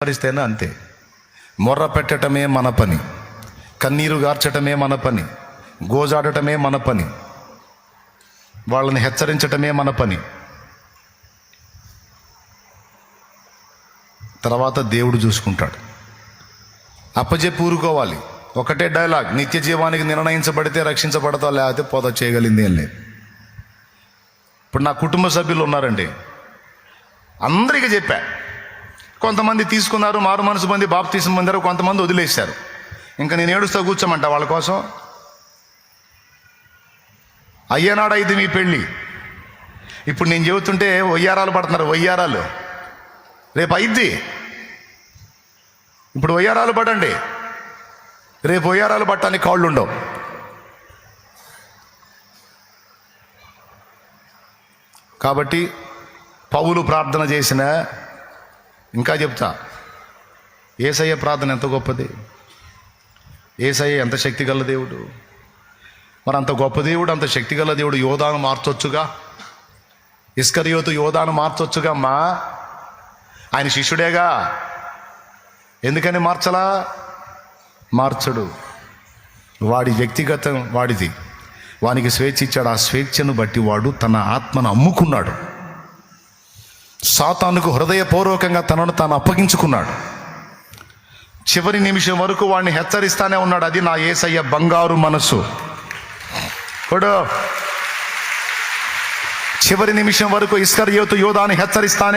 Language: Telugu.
పరిస్తేనే అంతే. మొర్ర పెట్టడమే మన పని, కన్నీరు గార్చటమే మన పని, గోజాడటమే మన పని, వాళ్ళని హెచ్చరించటమే మన పని. తర్వాత దేవుడు చూసుకుంటాడు. అప్పచెప్పి ఊరుకోవాలి. ఒకటే డైలాగ్, నిత్య జీవానికి నిర్ణయించబడితే రక్షించబడతా, లేకపోతే పోతా, చేయగలిగింది ఏం లేదు. ఇప్పుడు నా కుటుంబ సభ్యులు ఉన్నారండి, అందరికీ చెప్పా. కొంతమంది తీసుకున్నారు, మారు మనసు పొంది బాప్తీసం పొందారు, కొంతమంది వదిలేశారు. ఇంకా నేను ఏడుస్తా కూర్చోమంట వాళ్ళ కోసం? అయ్యేనాడు ఇది మీ పెళ్ళి. ఇప్పుడు నేను చెబుతుంటే వయ్యారాలు పడుతున్నారు, వయ్యారాలు. రేపు అయిద్ది. ఇప్పుడు వయ్యారాలు పడండి, రేపు వయ్యారాలు పట్టడానికి కాళ్ళు ఉండవు. కాబట్టి పౌలు ప్రార్థన చేసిన, ఇంకా చెప్తా, యేసయ్య ప్రార్థన ఎంత గొప్పది, యేసయ్య ఎంత శక్తి గల దేవుడు. మరి అంత గొప్ప దేవుడు, అంత శక్తి గల దేవుడు యోధాను మార్చొచ్చుగా, ఇస్కరియోతు యోధాను మార్చొచ్చుగా. అమ్మా, ఆయన శిష్యుడేగా, ఎందుకని మార్చలా? మార్చడు. వాడి వ్యక్తిగతం వాడిది, వానికి స్వేచ్ఛ ఇచ్చాడు. ఆ స్వేచ్ఛను బట్టి వాడు తన ఆత్మను అమ్ముకున్నాడు. సాతానుకు హృదయపూర్వకంగా తనను తాను అప్పగించుకున్నాడు. చివరి నిమిషం వరకు వాడిని హెచ్చరిస్తానే ఉన్నాడు. అది నా యేసయ్య బంగారు మనసు. కొడు చివరి నిమిషం వరకు ఇస్కరియోతు యోధాను హెచ్చరిస్తానే